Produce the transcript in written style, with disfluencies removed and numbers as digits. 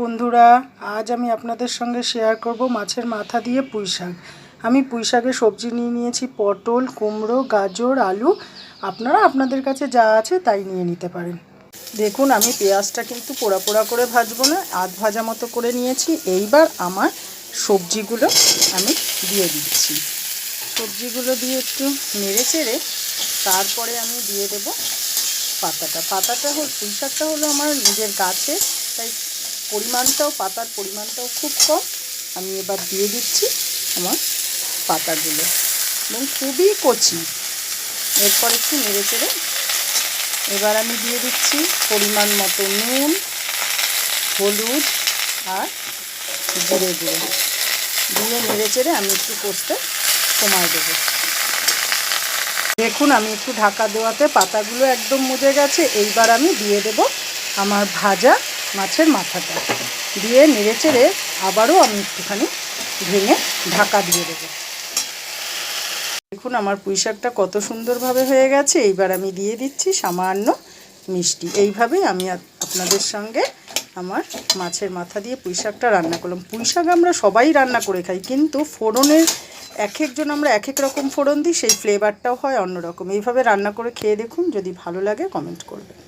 বন্ধুরা, আজ আমি আপনাদের সঙ্গে শেয়ার করব মাছের মাথা দিয়ে পুঁই শাক। আমি পুঁই শাকের সবজি নিয়ে নিয়েছি পটল, কুমড়ো, গাজর, আলু। আপনারা আপনাদের কাছে যা আছে তাই নিয়ে নিতে পারেন। দেখুন, আমি পেঁয়াজটা কিন্তু পোড়া পোড়া করে ভাজবো না, আধ ভাজা মতো করে নিয়েছি। এইবার আমার সবজিগুলো আমি দিয়ে দিচ্ছি। সবজিগুলো দিয়ে একটু নেড়ে চেড়ে তারপরে আমি দিয়ে দেব পাতাটা হল পুঁই শাকটা হলো আমার নিজের গাছে, তাই পাতার পরিমাণটাও খুব কম। আমি এবার দিয়ে দিচ্ছি আমার পাতাগুলো এবং খুবই কচি। এরপর একটু নেড়ে চেড়ে এবার আমি দিয়ে দিচ্ছি পরিমাণ মতো নুন, হলুদ আর জিরে গুঁড়ো দিয়ে নেড়ে চেড়ে আমি একটু কষতে সময় দেবো। দেখুন, আমি একটু ঢাকা দেওয়াতে পাতাগুলো একদম মজে গেছে। এইবার আমি দিয়ে দেব আমার ভাজা মাছের মাথাটা, দিয়ে নেড়ে চেড়ে আবারও আমি একটুখানি ভেঙে ঢাকা দিয়ে দেবো। দেখুন, আমার পুঁই শাকটা কত সুন্দরভাবে হয়ে গেছে। এইবার আমি দিয়ে দিচ্ছি সামান্য মিষ্টি। এইভাবেই আমি আপনাদের সঙ্গে আমার মাছের মাথা দিয়ে পুঁই শাকটা রান্না করলাম। পুঁই শাক আমরা সবাই রান্না করে খাই, কিন্তু ফোড়নের এক একজন আমরা এক এক রকম ফোড়ন দিই, সেই ফ্লেভারটাও হয় অন্যরকম। এইভাবে রান্না করে খেয়ে দেখুন, যদি ভালো লাগে কমেন্ট করবেন।